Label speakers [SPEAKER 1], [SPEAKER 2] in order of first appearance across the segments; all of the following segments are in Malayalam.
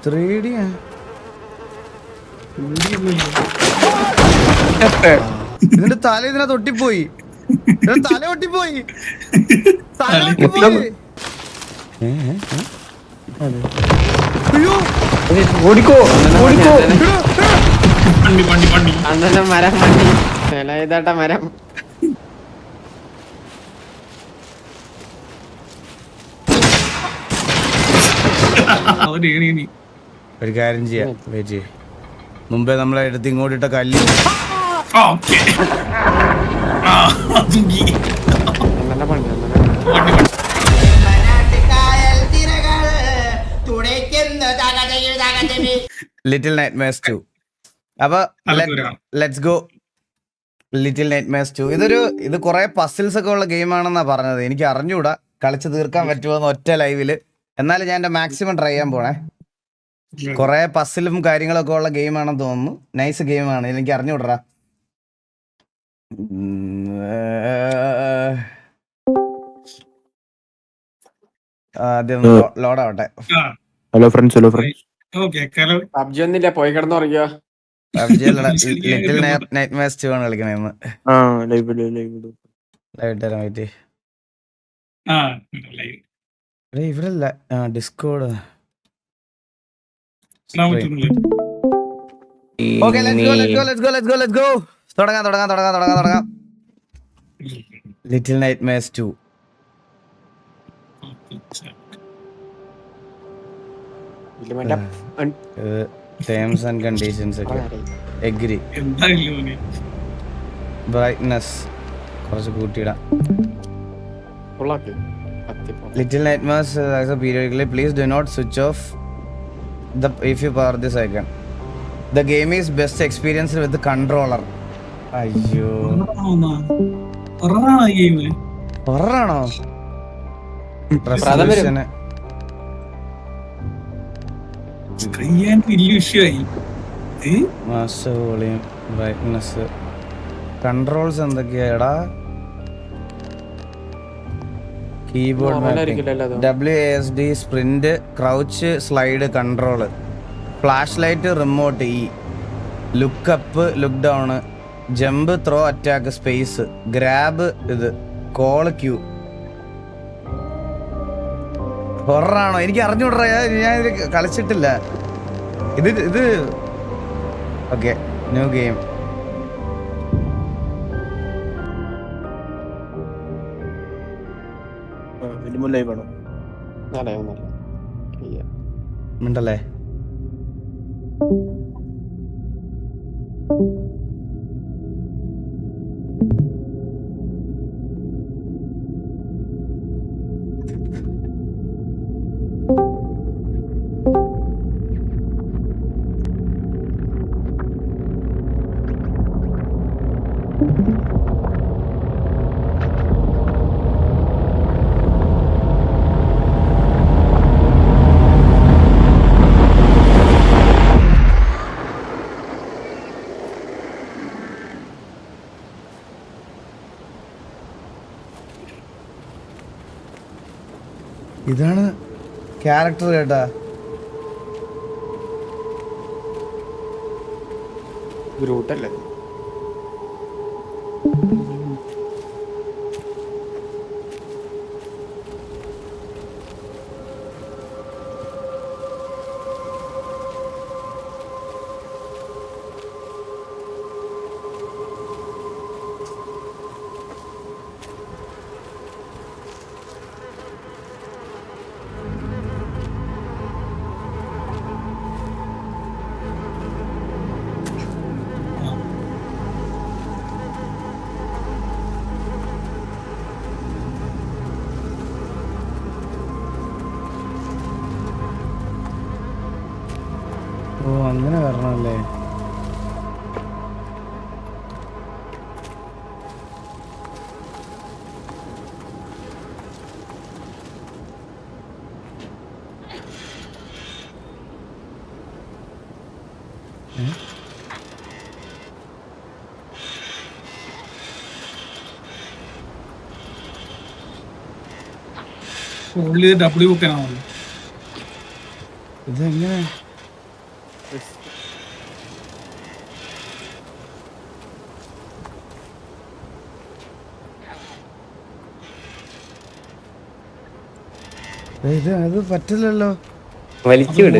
[SPEAKER 1] 3D ഇതിന്റെ തല ഇതിനകത്ത് ഒട്ടിപ്പോയി. തല ഒട്ടിപ്പോയി.
[SPEAKER 2] ഓടിക്കോ ഓടിക്കോ.
[SPEAKER 3] അണ്ണനെ മരം വണ്ടി ഇതാട്ട മരം.
[SPEAKER 1] ഒരു കാര്യം ചെയ്യാം, വെയിറ്റ് ചെയ്യ. മുമ്പേ നമ്മളെ എടുത്ത് ഇങ്ങോട്ടിട്ട കല്ല്
[SPEAKER 3] അണ്ണന്റെ പണി
[SPEAKER 1] ലിറ്റിൽ നൈറ്റ്മെയർസ് 2. അപ്പൊ ലെറ്റ്സ് ഗോ ലിറ്റിൽ നൈറ്റ്മെയർസ് 2. ഇത് കുറെ പസിൽസ് ഒക്കെ ഉള്ള ഗെയിമാണെന്നാ പറഞ്ഞത്. എനിക്ക് അറിഞ്ഞൂടാ കളിച്ച് തീർക്കാൻ പറ്റുമോന്ന് ഒറ്റ ലൈവില്. എന്നാലും ഞാൻ എന്റെ മാക്സിമം ട്രൈ ചെയ്യാൻ പോണേ. കുറെ പസിലും കാര്യങ്ങളൊക്കെ ഉള്ള ഗെയിമാണെന്ന് തോന്നുന്നു. നൈസ് ഗെയിമാണ്. എനിക്ക് അറിഞ്ഞൂടാ. ആദ്യം ലോഡ് ആവട്ടെ.
[SPEAKER 2] Hello friends, hello friends.
[SPEAKER 3] PUBG ഒന്നില്ല, പോയി കിടന്നുറങ്ങിയോ?
[SPEAKER 1] ലിറ്റിൽ നൈറ്റ്മെയർസ് 2 ആണ് കളിക്കണേന്ന്. ഇവിടെ ഇല്ല, ഡിസ്കോഡ്. Okay, let's go. തുടങ്ങാം. ലിറ്റിൽ നൈറ്റ്മെയർസ് 2. ടേംസ് ആൻഡ് കണ്ടീഷൻസ് ഒക്കെ എഗ്രി. ബ്രൈറ്റ്നസ് കുറച്ച് കൂട്ടിയിടാം. Little nightmares periodically. Please do not switch off if you power this icon. The game is best experienced with the controller. അയ്യോ, ഹൊററാണോ? ബ്രൈറ്റ്നസ് കൺട്രോൾസ് എന്തൊക്കെയാടാ? Keyboard WASD, sprint, crouch, slide, control, flash light, remote E, look up, look down, jump, throw, attack, space, grab, ഇത് കോള്, ക്യൂ. ഹൊററാണോ? എനിക്ക് അറിഞ്ഞൂടാ, ഞാൻ ഇത് കളിച്ചിട്ടില്ല. ഇത് ഓക്കെ, ന്യൂ ഗെയിം. മിണ്ടല്ലേ? ഇതാണ് ക്യാരക്ടർ കേട്ടാ.
[SPEAKER 3] ഗ്രൂട്ടല്ലേ?
[SPEAKER 1] ഓ, അങ്ങനെ വരണല്ലേ?
[SPEAKER 4] W ബുക്കാണോ?
[SPEAKER 1] ഇതെങ്ങനെ? ഇത് അത് പറ്റില്ലല്ലോ.
[SPEAKER 2] വലിച്ചു വിട്.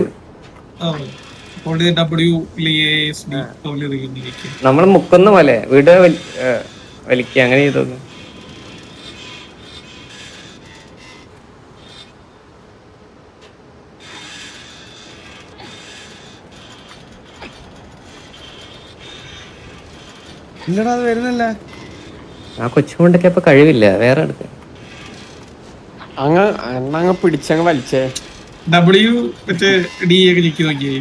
[SPEAKER 2] നമ്മള് മുക്കുന്ന പോലെ വീട് വലിക്കുക അങ്ങനെ ചെയ്തോന്നു.
[SPEAKER 1] ഇല്ലടാ അത് വരുന്നില്ല.
[SPEAKER 2] ആ കൊച്ചുകൊണ്ടൊക്കെ ഇപ്പൊ കഴിവില്ല, വേറെ എടുക്ക.
[SPEAKER 3] അങ്ങ് പിടിച്ചങ്ങ് വലിച്ചേ.
[SPEAKER 4] W മറ്റേ D ഒക്കെ ഞെക്കി നോക്കിയേ.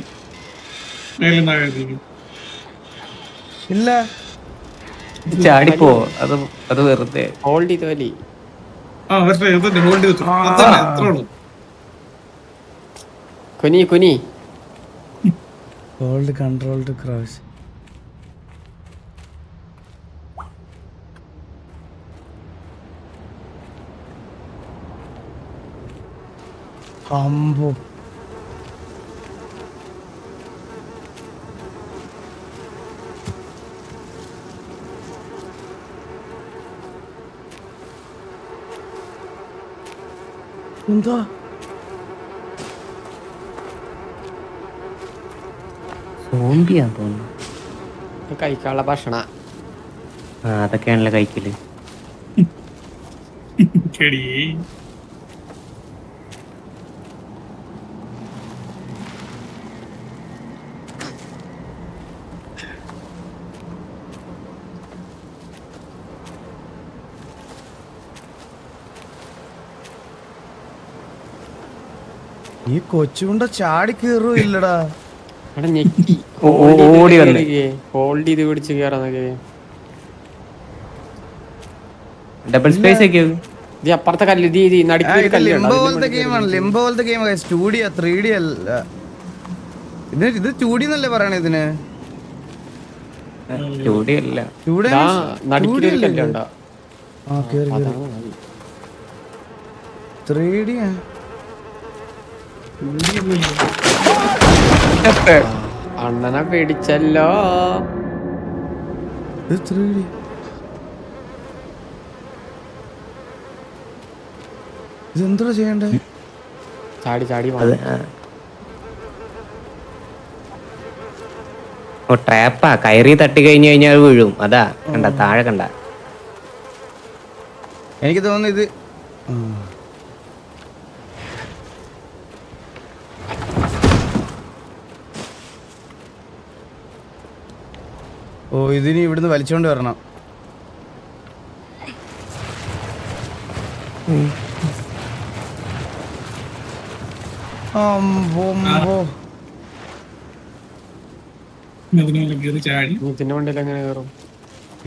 [SPEAKER 1] ഇല്ല
[SPEAKER 2] ചാടിപ്പോ അത് അത് വെറുതെ.
[SPEAKER 3] ഹോൾഡ് ചെയ്ത് വലി. കുനി കുനി.
[SPEAKER 1] Hold control to crouch. അമ്പോ എന്താ
[SPEAKER 2] സോംബിയാ തോന്നുന്നു.
[SPEAKER 3] കഴിക്കാനുള്ള ഭക്ഷണ.
[SPEAKER 2] അതൊക്കെയാണല്ലോ കഴിക്കല്.
[SPEAKER 1] ഈ കൊച്ചുകൊണ്ട ചാടി കയറൂ ഇല്ലടാ.
[SPEAKER 3] അവിടെ ഞെക്കി
[SPEAKER 2] ഓടി വന്ന്
[SPEAKER 3] ഹോൾഡ് ചെയ്ത് പിടിച്ച് കയറാന്നൊക്കെ.
[SPEAKER 2] ഡബിൾ സ്പേസ് ഒക്കെ
[SPEAKER 3] ഇത് അപ്പുറത്തെ കല്ല് ഇത് നടുക്ക്
[SPEAKER 1] ലിംബോ പോലത്തെ ഗെയിമാണ്. ലിംബോ പോലത്തെ ഗെയിം 2D 3D അല്ല. ഇത് 2D എന്നല്ലേ പറയണേ ഇതിന്?
[SPEAKER 2] ചൂടിയല്ല.
[SPEAKER 1] 2D
[SPEAKER 3] നടുക്കിലൊരു കല്ലുണ്ടോ?
[SPEAKER 1] 3D
[SPEAKER 3] അണ്ണനെ പേടിച്ചല്ലോ.
[SPEAKER 1] ഇത് 3D. ഇതെന്താ ചെയ്യണ്ടേ?
[SPEAKER 3] ചാടി ചാടി
[SPEAKER 2] ഓ ട്രാപ്പാ. കയറി തട്ടി കഴിഞ്ഞു കഴിഞ്ഞാൽ വീഴും. അതാ കണ്ട താഴെ കണ്ട.
[SPEAKER 1] എനിക്ക് തോന്നുന്നു ഇത് ഓ ഇതിന് ഇവിടുന്ന് വലിച്ചോണ്ട് വരണം.
[SPEAKER 3] ഇതിന്റെ വണ്ടിയിൽ എങ്ങനെ കയറും?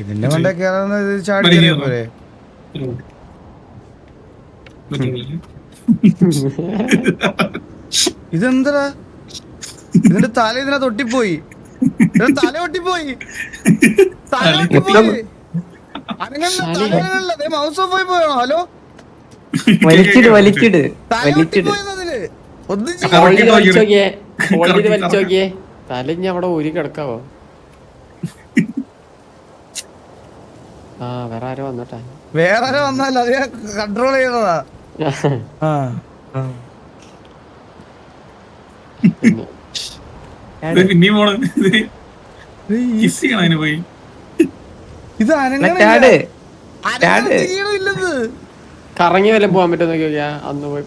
[SPEAKER 1] ഇതിന്റെ വണ്ടി കയറുന്ന ചാടി കയറിയ പോരെ. ഇതെന്താ ഇതിന്റെ തല ഇതിനകത്ത് ഒട്ടിപ്പോയി. തല ഒട്ടിപ്പോയി. മൗസ് ഓഫ് ആയി പോയാണോ? ഹലോ
[SPEAKER 2] വലിച്ചിട് വലിച്ചിട് വലിച്ചിട്.
[SPEAKER 3] വലിച്ചോക്കിയേ തലഞ്ഞ അവിടെ ഊരി കിടക്കാവോ? വേറെ ആരോ വന്നോട്ടെ.
[SPEAKER 1] വേറെ ആരോ വന്നല്ല, അത് കൺട്രോൾ ചെയ്തതാ. ഇത്
[SPEAKER 3] കറങ്ങി വല്ല പോവാൻ പറ്റുമോ നോക്കിയാ? അന്ന് പോയി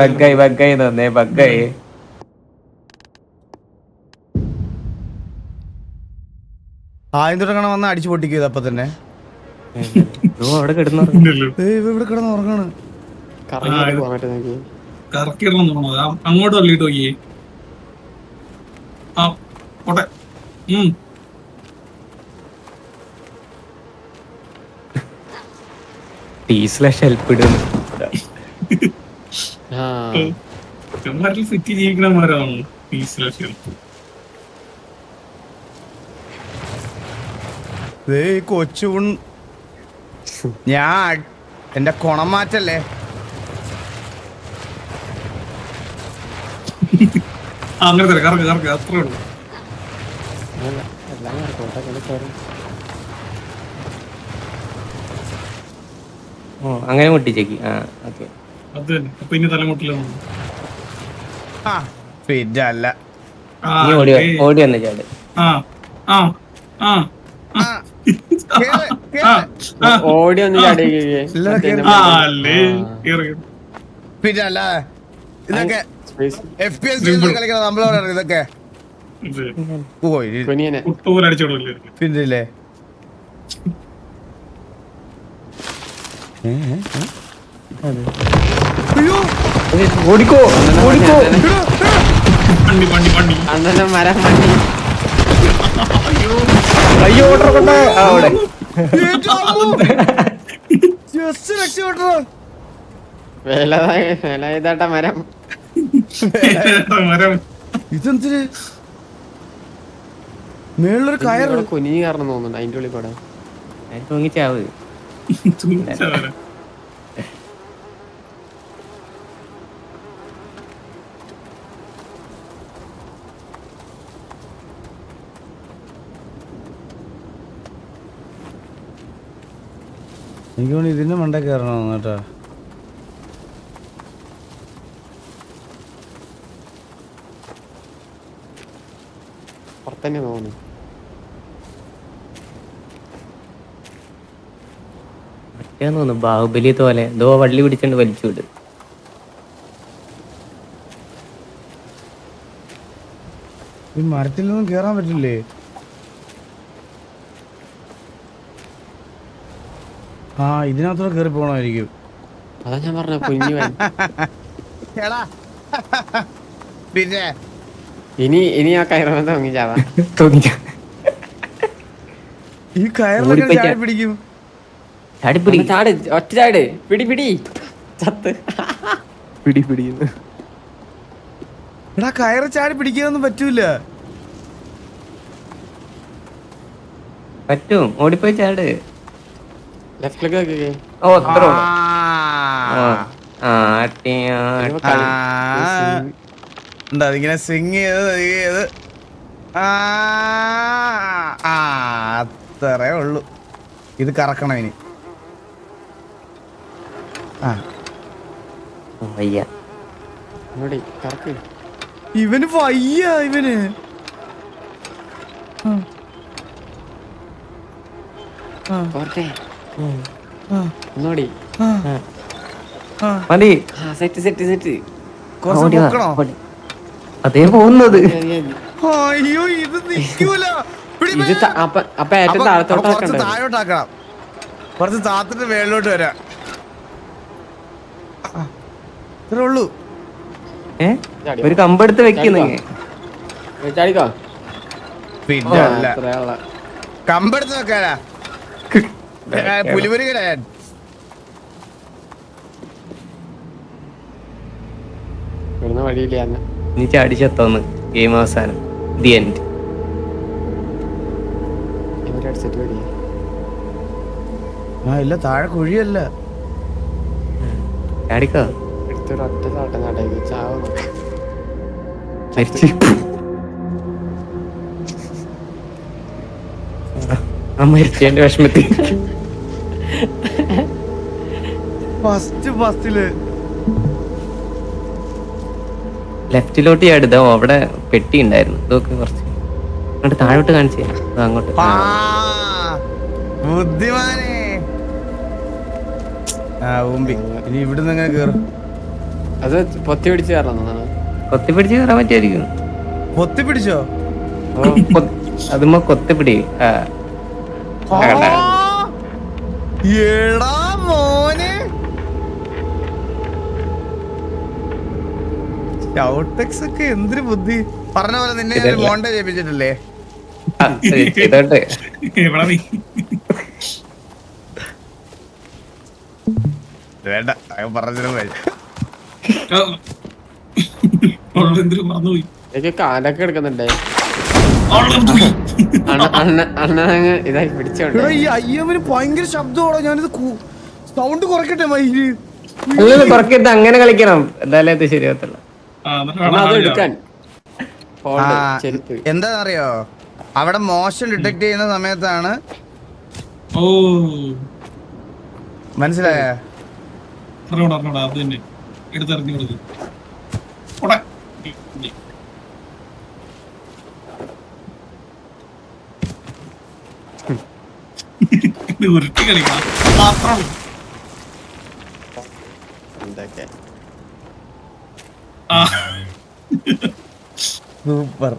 [SPEAKER 2] ബഗ്ഗായി ബഗ്ഗായി തോന്നേ ബഗ്ഗായി.
[SPEAKER 1] ആദ്യം തുടങ്ങണ വന്ന് അടിച്ചു പൊട്ടിക്കുക അപ്പൊ തന്നെ.
[SPEAKER 2] അവിടെ കിടന്നു
[SPEAKER 1] ഇവിടെ കിടന്ന് ഉറങ്ങാണ്.
[SPEAKER 3] കറങ്ങി പോവാൻ പറ്റുമോ നോക്കി.
[SPEAKER 4] അങ്ങോട്ട് തള്ളിട്ട് നോക്കിയേ.
[SPEAKER 2] ഹെൽപ്പ് ഇടുന്നു.
[SPEAKER 4] സിറ്റി ജീവിക്കണമാരാണ്.
[SPEAKER 1] കൊച്ചു ഞാൻ എന്റെ കുണം മാറ്റല്ലേ.
[SPEAKER 4] അങ്ങനെ തന്നെ കറക്ക് അത്രേ ഉള്ളൂ.
[SPEAKER 3] എല്ലാം കയറി.
[SPEAKER 2] ഓ അങ്ങനെ മുട്ടിച്ചേക്ക്. ആ ഓക്കെ.
[SPEAKER 4] അത് തന്നെ. അപ്പൊ ഇനി തലമുട്ടിലാണ്.
[SPEAKER 1] ആ പിന്നല്ല.
[SPEAKER 2] നീ ഓടി വന്ന ചാട്.
[SPEAKER 4] ആ ആ ആ
[SPEAKER 1] ആ, കേറ്,
[SPEAKER 4] ആ
[SPEAKER 1] കേറ്.
[SPEAKER 4] ആ
[SPEAKER 3] ഓടി ഒന്ന് ചാടി
[SPEAKER 4] ആ അല്ലേ കേറി.
[SPEAKER 1] പിന്നല്ല ഇതൊക്കെ
[SPEAKER 3] സ്പേസ്
[SPEAKER 1] FPS കളിക്കുന്ന നമ്മളോടാണ് ഇതൊക്കെ. പോയി
[SPEAKER 3] കുനിയനെ
[SPEAKER 4] കുട്ടുപോലെ അടിച്ചോളൂല്ലേ.
[SPEAKER 1] പിന്നില്ലേ അയ്യോ
[SPEAKER 2] ഓടിക്കോ ഓടിക്കോ.
[SPEAKER 4] വണ്ടി വണ്ടി വണ്ടി.
[SPEAKER 3] അണ്ണനെ മരം വണ്ടി
[SPEAKER 2] അയ്യോ ഓർഡർ കൊണ്ട് അവിടെ
[SPEAKER 1] ജസ്റ്റ് രക്ഷപ്പെട്ടോ.
[SPEAKER 3] വേലായതാട്ട മരം.
[SPEAKER 4] മരം
[SPEAKER 1] ഇതെന്തിന് മേളിലൊരു കയറ്.
[SPEAKER 3] കുനിഞ്ഞ് കാരണം തോന്നുന്നുണ്ട് അതിന്റെ ഉള്ളിൽ കൂടെ.
[SPEAKER 2] തൂങ്ങിച്ചാവ്.
[SPEAKER 4] തൂങ്ങിച്ച മരം.
[SPEAKER 1] എനിക്ക് തോന്നി ഇതിന്റെ മണ്ട കയറണം കേട്ടോ.
[SPEAKER 3] പുറത്തന്നെ തോന്നുന്നു.
[SPEAKER 2] മറ്റേന്ന് തോന്നുന്നു ബാഹുബലി പോലെ എന്തോ വള്ളി പിടിച്ചോണ്ട് വലിച്ചു വിട്.
[SPEAKER 1] ഈ മരത്തിൽ നിന്നും കേറാൻ പറ്റില്ലേ? ആ ഇതിനകത്തൂടെ കേറി പോണമായിരിക്കും.
[SPEAKER 3] അതാ ഞാൻ പറഞ്ഞ കുഞ്ഞു
[SPEAKER 1] പിന്നെ
[SPEAKER 3] ഇനി ആ കയറുമ്പോൾ തോന്നിച്ചാവാ.
[SPEAKER 1] ഈ കയറിലൊക്കെ ചാടി പിടിക്കും.
[SPEAKER 2] ചാടിപ്പിടി.
[SPEAKER 3] ചാട് ഒറ്റ ചാട്. പിടി ചത്ത്
[SPEAKER 2] പിടി.
[SPEAKER 1] എടാ കയറ് ചാടി പിടിക്കാനൊന്നും പറ്റൂല.
[SPEAKER 2] പറ്റും. ഓടിപ്പോയി ചാട്.
[SPEAKER 3] Left click ആക്കിക്കേ.
[SPEAKER 2] ഓ അത്ര
[SPEAKER 1] എന്താ അതിങ്ങനെ സ്വിങ് ചെയ്ത് അത്രേ ഉള്ളു. ഇത് കറക്കണം ഇനി.
[SPEAKER 2] വയ്യ.
[SPEAKER 3] ഇങ്ങോട്ട് കറക്ക്.
[SPEAKER 1] ഇവന് വയ്യ ഇവന്.
[SPEAKER 3] പോരട്ടെ ഒന്നോടി.
[SPEAKER 2] മതി.
[SPEAKER 3] സെറ്റ്
[SPEAKER 1] കുറച്ച്
[SPEAKER 2] ഓടി വാ,
[SPEAKER 1] പൊക്കണോ?
[SPEAKER 2] ഓടി. അതേ പോകുന്നത്.
[SPEAKER 1] അയ്യോ ഇത് നിക്കൂല. പിടി
[SPEAKER 3] ഇത്
[SPEAKER 1] മേ.
[SPEAKER 3] അപ്പൊ ഏറ്റവും താഴത്തോട്ട്
[SPEAKER 1] കുറച്ച്
[SPEAKER 3] ആക്കണ്ടേ?
[SPEAKER 1] താഴോട്ടാക്കണം. കുറച്ച് താത്തിട്ട് മേളിലോട്ട് വരാം. ഇത്രേ ഉള്ളൂ.
[SPEAKER 2] ഒരു കമ്പെടുത്ത് വെക്കുന്നു.
[SPEAKER 3] ചാടിക്കോ.
[SPEAKER 1] പിന്നെ അല്ല
[SPEAKER 3] അത്രയുള്ള
[SPEAKER 1] കമ്പെടുത്ത് വെക്കാനാ പുലിമുരുകൻ.
[SPEAKER 3] ഇവിടുന്ന് വഴിയില്ല.
[SPEAKER 2] നീ ചാടിച്ചെത്തോന്ന്. ഗെയിം അവസാനം. The end.
[SPEAKER 3] അടിച്ചിട്ട് വഴി
[SPEAKER 1] ആ ഇല്ല താഴെ കുഴിയല്ല.
[SPEAKER 2] ചാടിക്കോ.
[SPEAKER 3] എടുത്തൊരു ഒറ്റ ചാട്ടം ചാട്ടേക്ക് ചാവുന്നു.
[SPEAKER 2] മരിച്ചതിന്റെ വിഷമത്തിൽ
[SPEAKER 1] ഫസ്റ്റില്
[SPEAKER 2] ലെഫ്റ്റിലോട്ട് ചാടുതോ. അവിടെ പെട്ടി ഉണ്ടായിരുന്നു. ഇതൊക്കെ കുറച്ച് അങ്ങോട്ട് താഴോട്ട് കാണിച്ചേ. അങ്ങോട്ട്
[SPEAKER 1] ബുദ്ധിമാനെ. ഊമ്പി ഇനി ഇവിടുന്ന് എങ്ങനെ കേറും?
[SPEAKER 3] അത് പൊത്തി പിടിച്ച് കയറണം.
[SPEAKER 2] കൊത്തിപ്പിടിച്ച് കയറാൻ പറ്റുമായിരിക്കും.
[SPEAKER 1] പൊത്തി പിടിച്ചോ?
[SPEAKER 2] അതുമ്പോ കൊത്തിപ്പിടി.
[SPEAKER 1] എടാ മോനെ ഷൗട്ടെക്സ് ഒക്കെ എന്തൊരു ബുദ്ധി. പറഞ്ഞ പോലെ നിന്നെ ഞാൻ മോണ്ടേജ് ചെയ്യിപ്പിച്ചിട്ടില്ലേ?
[SPEAKER 2] ചെയ്തോട്ടെ.
[SPEAKER 1] വേണ്ട പറഞ്ഞതിനും
[SPEAKER 3] കാലൊക്കെ എടുക്കുന്നുണ്ടേ. അണ്ണനങ്ങ് ഇതായി പിടിച്ചോണ്ട്.
[SPEAKER 1] ഈ അയ്യവന് ഭയങ്കര ശബ്ദമാണോ. ഞാനിത് സൗണ്ട് കുറയ്ക്കട്ടെ മയില്.
[SPEAKER 2] കുറക്കരുത്. അങ്ങനെ കളിക്കണം. എന്തായാലും അത് ശരിയാകത്തില്ല.
[SPEAKER 3] അത് എടുക്കാൻ ചെരുപ്പ്.
[SPEAKER 1] എന്താണെന്നറിയോ, അവിടെ മോഷൻ ഡിറ്റക്ട് ചെയ്യുന്ന സമയത്താണ്.
[SPEAKER 4] ഓ
[SPEAKER 1] മനസ്സിലായ?
[SPEAKER 4] അറിഞ്ഞോടാ അത് തന്നെ എടുത്തെറിഞ്ഞു കൊടുക്കും. ഉരുട്ടി കളിക്കണം മാത്രം.
[SPEAKER 3] എന്തൊക്കെ
[SPEAKER 1] സൂപ്പർ.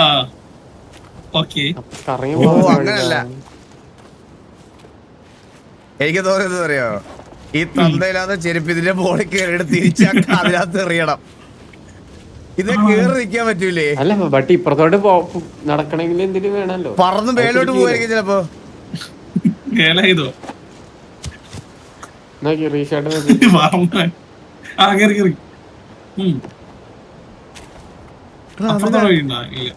[SPEAKER 4] ആ ഓക്കെ.
[SPEAKER 3] കറങ്ങി
[SPEAKER 1] ഓ
[SPEAKER 3] പോകാൻ
[SPEAKER 1] അങ്ങനല്ല, എനിക്ക് തോന്നുന്നത് അറിയോ, ഈ തന്തയില്ലാത്ത ചെരുപ്പ് ഇതിന്റെ ബോളിൽ കയറിയിട്ട് തിരിച്ചാക്കി അതിനകത്ത് എറിയണം. ഇത് കേറി നിൽക്കാൻ പറ്റൂലേ?
[SPEAKER 3] അല്ല ബട്ട് ഇപ്പുറത്തോട്ട് നടക്കണമെങ്കിൽ എന്തിനും വേണല്ലോ.
[SPEAKER 1] പറന്ന് മേലോട്ട് പോവായിരിക്കും ചിലപ്പോ.
[SPEAKER 4] കേളോ
[SPEAKER 3] നോക്കി റീഷാട്ട്
[SPEAKER 4] ആ കേറി കേറി. അപ്പുറത്തോടെ വഴിയുണ്ടോ? ഇല്ല.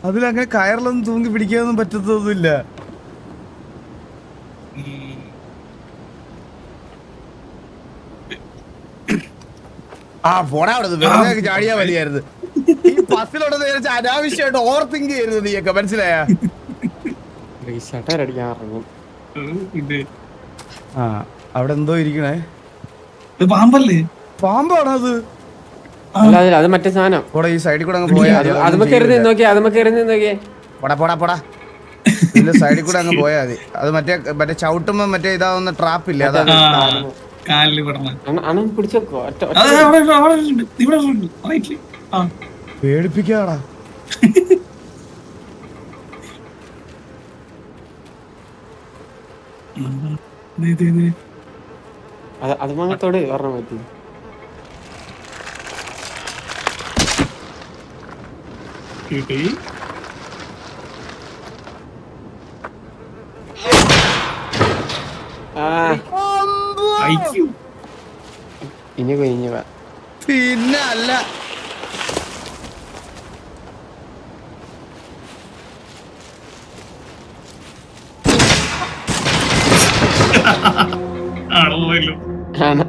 [SPEAKER 1] അതിലങ്ങനെ കയറിലൊന്നും തൂങ്ങി പിടിക്കാനൊന്നും പറ്റത്തൊന്നുമില്ല. ആ പോടാ അവിടെ, വെറുതെ ചാടിയാ മതിയായിരുന്നു. ഈ പസിലോട്ട് അനാവശ്യമായിട്ട് ഓവർ തിങ്ക് ചെയ്യരുത് നീയൊക്കെ, മനസ്സിലായ?
[SPEAKER 3] റീഷാട്ട് അടിക്കാൻ ഇറങ്ങും.
[SPEAKER 1] ആ അവിടെ എന്തോ ഇരിക്കണേ.
[SPEAKER 4] പാമ്പല്ലേ?
[SPEAKER 1] പാമ്പാണോ അത്?
[SPEAKER 3] അല്ല അത് മറ്റേ സാധനം.
[SPEAKER 1] പോടാ, ഈ സൈഡിൽ കൂടെ അങ്ങ് പോയാ മതി.
[SPEAKER 3] അതുമ്മ കയറി നോക്കിയേ, അതുമ്മ കയറി നോക്കിയേ.
[SPEAKER 1] പോടാ പോടാ പോടാ, ഇതിന്റെ സൈഡിൽ കൂടെ അങ്ങ് പോയാ മതി. അത് മറ്റേ ചവിട്ടുമ്പോ മറ്റേ ഇതാവുന്ന ട്രാപ്പില്ലേ, അതാ.
[SPEAKER 4] കാലില് പെടണം.
[SPEAKER 3] അണ്ണൻ പിടിച്ചോക്കോ.
[SPEAKER 1] പേടിപ്പിക്കാടാ.
[SPEAKER 3] അത് മങ്ങത്തോട് പറഞ്ഞ പറ്റി. ഇനി
[SPEAKER 1] പിന്നെ അല്ല,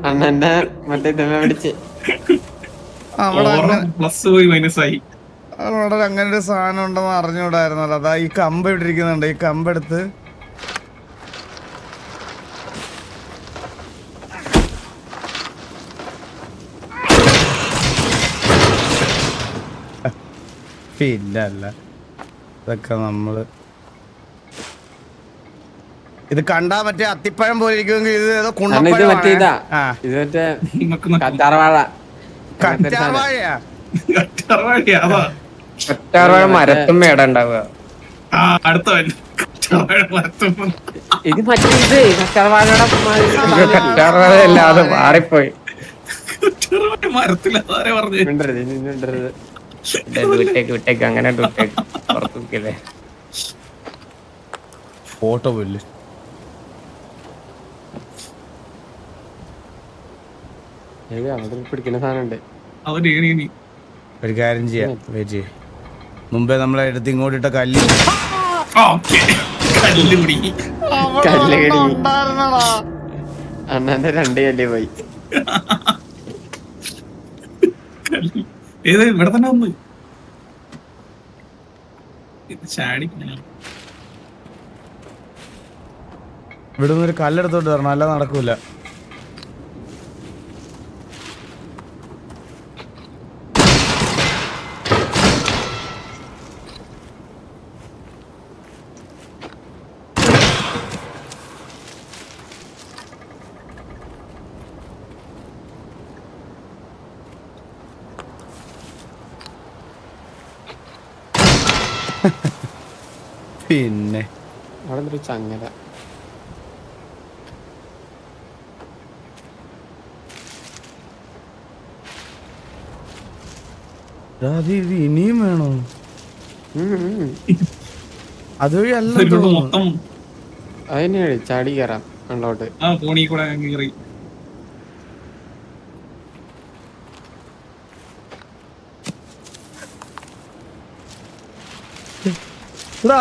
[SPEAKER 3] അണ്ണന്റെ മറ്റേ പിടിച്ച്
[SPEAKER 4] പ്ലസ് പോയി മൈനസ് ആയി.
[SPEAKER 1] അവിടെ അങ്ങനെ ഒരു സാധനം ഉണ്ടെന്ന് അറിഞ്ഞുകൂടായിരുന്നല്ലോ. അതാ ഈ കമ്പ് ഇട്ടിരിക്കുന്നുണ്ട്, ഈ കമ്പെടുത്ത് പിന്നല്ല. ഇതൊക്കെ നമ്മള് ഇത് കണ്ടാ മറ്റേ അത്തിപ്പഴം പോലെ ഇരിക്കുമെങ്കിൽ ഇത് ഏതോ
[SPEAKER 3] ഇത് മറ്റേ ഇതാ, ഇത് മറ്റേ കറ്റാർവാഴ.
[SPEAKER 1] കറ്റാർവാഴയാ?
[SPEAKER 2] കറ്റാർവാഴ മരത്തുമ്മ ഇട ഉണ്ടാവുക.
[SPEAKER 3] ഇത് മറ്റേ ഇത് കറ്റാർവാഴയുടെ
[SPEAKER 2] കറ്റാർവാഴ അല്ലാതെ മാറിപ്പോയി. വിട്ടേക്ക് അങ്ങനെ പുറത്തേക്കല്ലേ.
[SPEAKER 1] ഫോട്ടോ പോയില്ലേ?
[SPEAKER 3] അവിടെ പിടിക്കുന്ന സാധനം
[SPEAKER 1] ഒരു കാര്യം ചെയ്യാം, വെയിറ്റ് ചെയ്യ്. മുമ്പേ നമ്മളെ എടുത്ത് ഇങ്ങോട്ടിട്ട കല്ല്
[SPEAKER 3] അണ്ണന്റെ 2 കല്ല് പോയി.
[SPEAKER 4] ഏത് ഇവിടെ തന്നെ ഒന്ന് ചാടി.
[SPEAKER 1] ഇവിടെ നിന്ന് ഒരു കല്ലെടുത്തോട്ട് വരണം, അല്ല നടക്കൂല. പിന്നെ
[SPEAKER 3] അവിടെ ഒരു ചങ്ങല.
[SPEAKER 1] ഇത് ഇനിയും വേണോ? അതുവഴി അല്ല
[SPEAKER 4] മൊത്തം
[SPEAKER 3] അതിനാണ് ചാടി കയറാം അങ്ങോട്ട്.
[SPEAKER 4] ഫോണിൽ കൂടെ കയറി.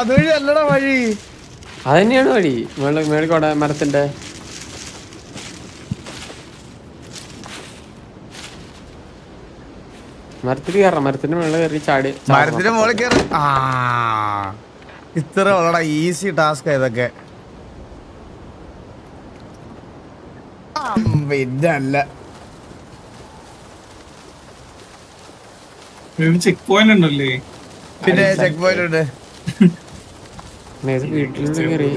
[SPEAKER 1] അതുവഴി അല്ലടാ വഴി.
[SPEAKER 3] അതന്നെയാണ് വഴി. മേളിക്കോടെ മരത്തിന്റെ മരത്തിൽ കയറാം, മരത്തിന്റെ മുകളിൽ കയറി ചാടി
[SPEAKER 1] മരത്തിന്റെ മുകളിൽ കയറി. ആ ഇത്ര വളരെ ഈസി ടാസ്ക് ഇതൊക്കെ. ഇതല്ല
[SPEAKER 4] ചെക്ക് പോയിന്റ് ഉണ്ടല്ലേ?
[SPEAKER 1] പിന്നെ ചെക്ക് പോയിന്റ് ഉണ്ട്.
[SPEAKER 3] വീട്ടിൽ കയറി.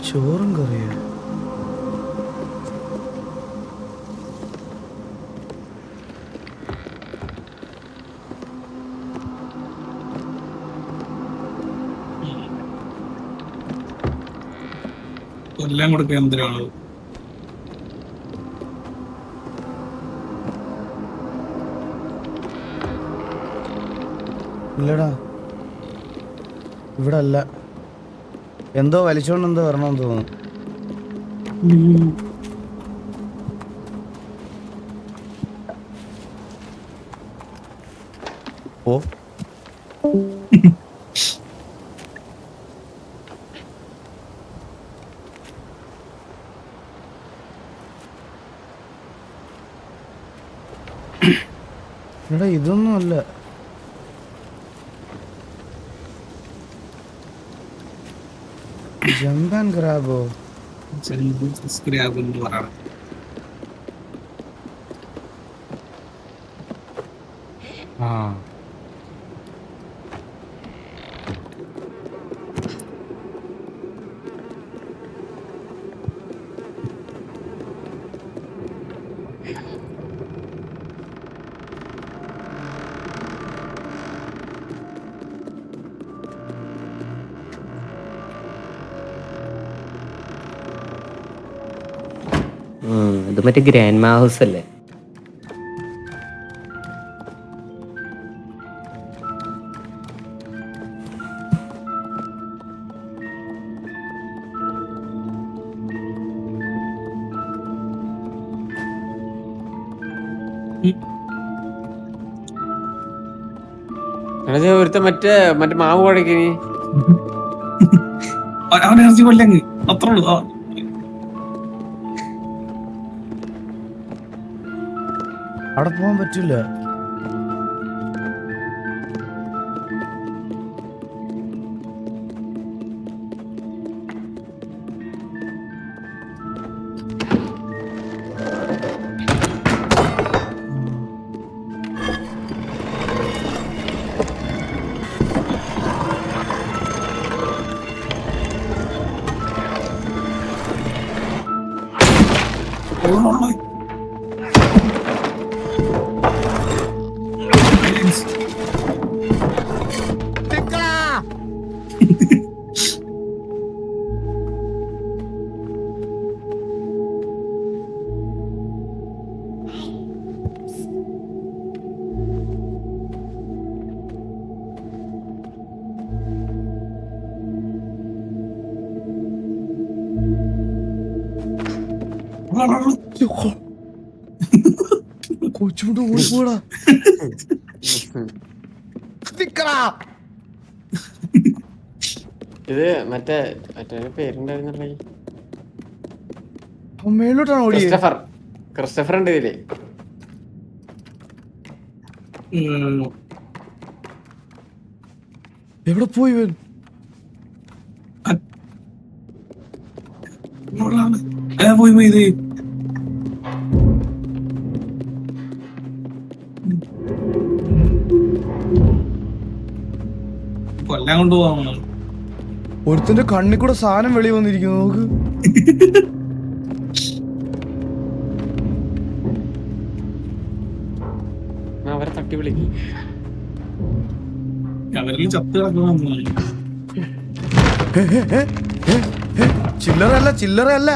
[SPEAKER 1] ചോറും കറിയോ?
[SPEAKER 4] കൊല്ലാൻ കൊടുക്കുക എന്തിനാണ്?
[SPEAKER 1] ഇല്ലടാ ഇവിടെ അല്ല, എന്തോ വലിച്ചോണ്ട് എന്തോ വരണമെന്ന് തോന്നുന്നു. ഓ എടാ ഇതൊന്നും അല്ല. ജമ്പ് ആൻഡ് ഗ്രാബോ? ആ
[SPEAKER 2] ഇത് മറ്റേ ഗ്രാൻഡ് മാ ഹൗസ് അല്ലേ?
[SPEAKER 3] ഒരുത്ത മറ്റേ മാവ് കുഴക്കിനി
[SPEAKER 4] അവനെ ഇറച്ചി കൊല്ലങ്ങ് അത്രേ ഉള്ളൂ.
[SPEAKER 1] അവിടെ പോകാൻ പറ്റില്ല. കൊച്ചുകൊണ്ട് ഓടിപ്പോടാ.
[SPEAKER 3] ഇത് മറ്റേ പേരുണ്ടായിരുന്നല്ലേ,
[SPEAKER 1] മേലോട്ടാണ് ഓടിയത്.
[SPEAKER 3] ക്രിസ്റ്റഫർ ഉണ്ട് ഇതില്.
[SPEAKER 1] എവിടെ പോയി ഇവൻ?
[SPEAKER 4] പോയി ഇത് കൊല്ലാൻ കൊണ്ടുപോകാൻ.
[SPEAKER 1] ഒരുത്തിന്റെ കണ്ണിൽ കൂടെ സാധനം വെളി വന്നിരിക്കുന്നു. നോക്ക്.
[SPEAKER 3] അവരെ തട്ടി വിളിക്കും.
[SPEAKER 4] അവരിൽ ചത്ത് കിടക്കുന്ന
[SPEAKER 1] ചില്ലറല്ല ചില്ലറല്ല.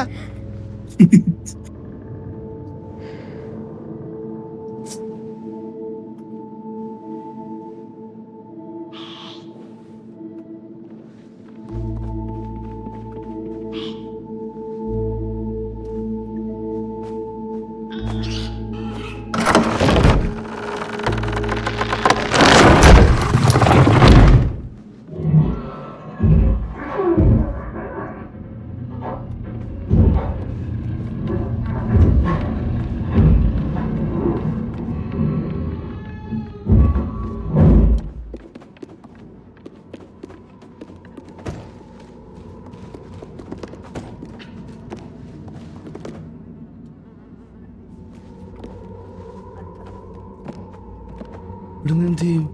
[SPEAKER 1] ഇവിടുന്ന് എന്ത് ചെയ്യും?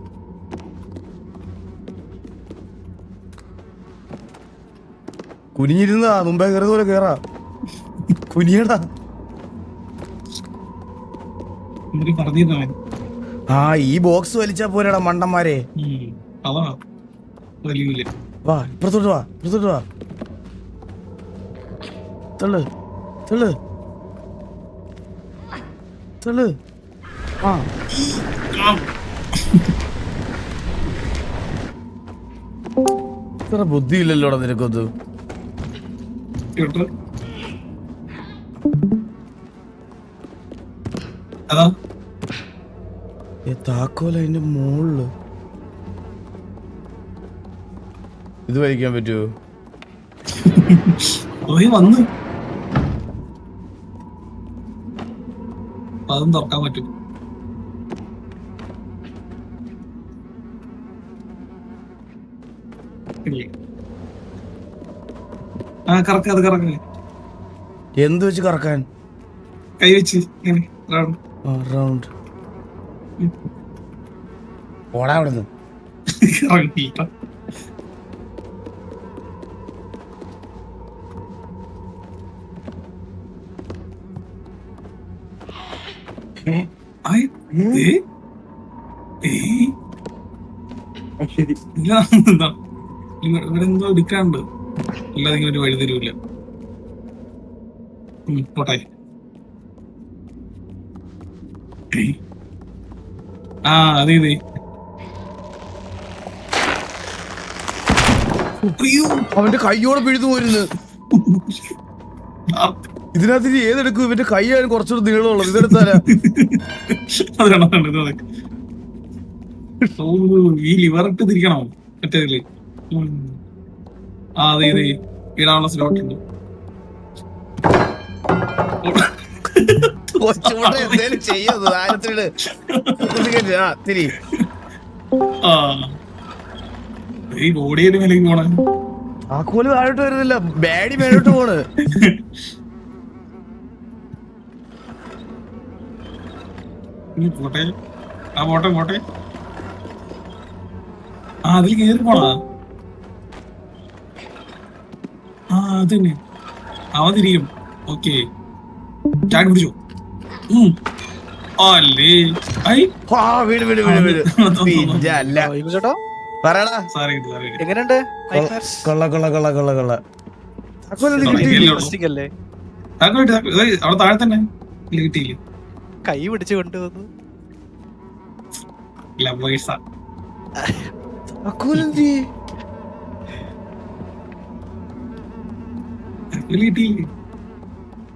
[SPEAKER 1] കുനിഞ്ഞിരുന്നാ മുമ്പേ കയറിയത് പോലെ കേറാ. കുനിയടാ.
[SPEAKER 4] പറഞ്ഞിരുന്നവൻ
[SPEAKER 1] ആ ഈ ബോക്സ് വലിച്ചാ പോരാടാ മണ്ടന്മാരെ.
[SPEAKER 4] അതാ വലിയ
[SPEAKER 1] വാ ഇപ്പുറത്തോട്ട് വാ, ഇപ്പുറത്തോട്ട് വാ. തള്ളു തള്ളു തള്ളു. ആ ഇത്ര ബുദ്ധിയില്ലല്ലോടാ നിനക്കൊന്നും.
[SPEAKER 4] അതാ
[SPEAKER 1] താക്കോല അതിന്റെ മുകളില്. ഇത് വലിക്കാൻ പറ്റുമോ?
[SPEAKER 4] വന്നു അതും തുറക്കാൻ പറ്റും. ആ കറക്ക അത് കറക്ക.
[SPEAKER 1] എന്ത് വെച്ച് കറക്കാൻ?
[SPEAKER 4] കൈ വെച്ച് ഇങ്ങനെ
[SPEAKER 1] റൗണ്ട്. ഓടാ അവിടുന്ന്.
[SPEAKER 4] കറങ്ങിട്ട ഇവിടെ എന്തോ എടുക്കാണ്ട് അല്ലാതെ ഇങ്ങനെ ഒരു വഴി തരൂല. പോട്ടെ. ആ അതെ അതെ.
[SPEAKER 1] അവന്റെ കയ്യോടെ പിഴുതു പോരുന്നു. ഇതിനകത്ത് ഇനി ഏതെടുക്കും? ഇവന്റെ കൈയാണ് കുറച്ചുകൂടി നീളമുള്ളത്. ഇതെടുത്താലാ
[SPEAKER 4] ഈ ലിവറിട്ട് തിരിക്കണോ മറ്റേതില്? ആ അതെ അതെ ഇടാനുള്ള സ്ലോട്ട് ഉണ്ട്. ഈ ബോഡിയുടെ മേലേക്ക് പോണേ.
[SPEAKER 1] താക്കോല് താഴോട്ട് വരുന്നില്ല, ബാഡി മേലോട്ട് പോണ്.
[SPEAKER 4] പോട്ടെ ആ പോട്ടെ പോട്ടെ. ആ അതിൽ കേറി പോണാ. ആ അതന്നെ അവൻ തിരിയും. ഓക്കെ ചാടി പിടിച്ചോ. അല്ലേ
[SPEAKER 1] വീട് വീട് വീട് വീട്. പറയടാ.
[SPEAKER 5] എങ്ങനെയുണ്ട്?
[SPEAKER 1] കൊള്ള കൊള്ള കൊള്ള കൊള്ള കൊള്ള.
[SPEAKER 4] അവിടെ താഴെ തന്നെ കിട്ടിയില്ല.
[SPEAKER 5] കൈ പിടിച്ച് കൊണ്ടുവന്നു.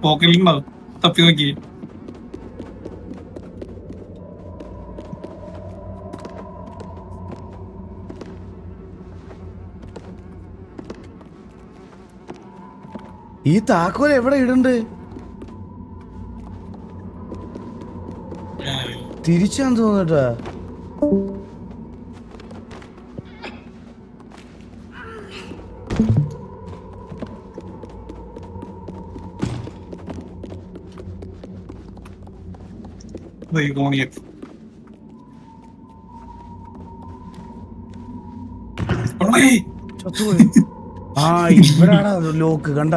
[SPEAKER 4] പോക്കറ്റിലുണ്ടാവും. തപ്പി നോക്കി.
[SPEAKER 1] ഈ താക്കോൽ എവിടെ ഇടണ്ട്? തിരിച്ചാന്ന് തോന്നട്ടാ. ആ ഇവരാടാ ലോക്ക് കണ്ട.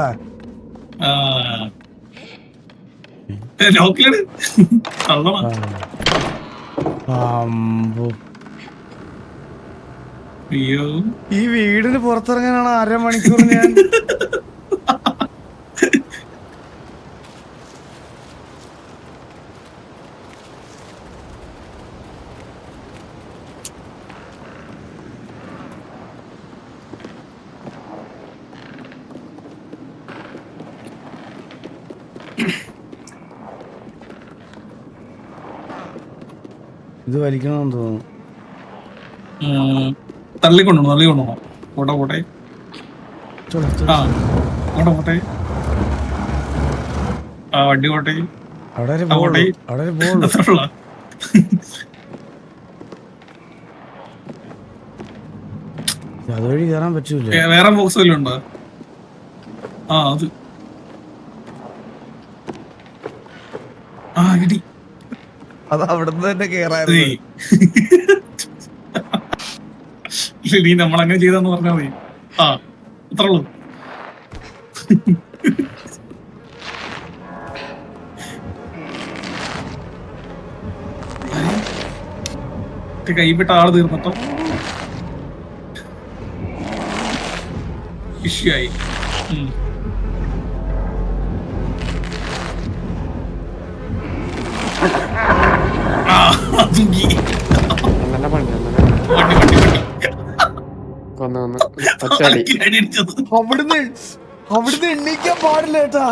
[SPEAKER 1] ഈ വീടിന് പുറത്തിറങ്ങാനാണ് അരമണിക്കൂർ ഞാൻ. ഇത് വലിക്കണമെന്ന് തോന്നുന്നു.
[SPEAKER 4] തള്ളിക്കൊണ്ടോ പോട്ടെ പോട്ടെ. ആ പോട്ടെ പോട്ടെ. ആ വണ്ടി പോട്ടെ.
[SPEAKER 1] അതുവഴി കയറാൻ പറ്റൂല.
[SPEAKER 4] വേറെ ബോക്സ് വല്ലതും ഉണ്ടോ? ആ അത് കിട്ടി.
[SPEAKER 1] അത് അവിടുന്ന് തന്നെ കേറായിരുന്നു.
[SPEAKER 4] നീ നമ്മളങ്ങനെ ചെയ്തെന്ന് പറഞ്ഞാൽ മതി. ആ അത്രേ ഉള്ളൂ. കൈവിട്ട ആള് തീർന്നിട്ടോ ഇഷ്യായി.
[SPEAKER 3] നല്ല പണി കൊന്നു ഒറ്റടി
[SPEAKER 1] അവിടുന്ന് എണ്ണീക്കാൻ പാടില്ല കേട്ടാ.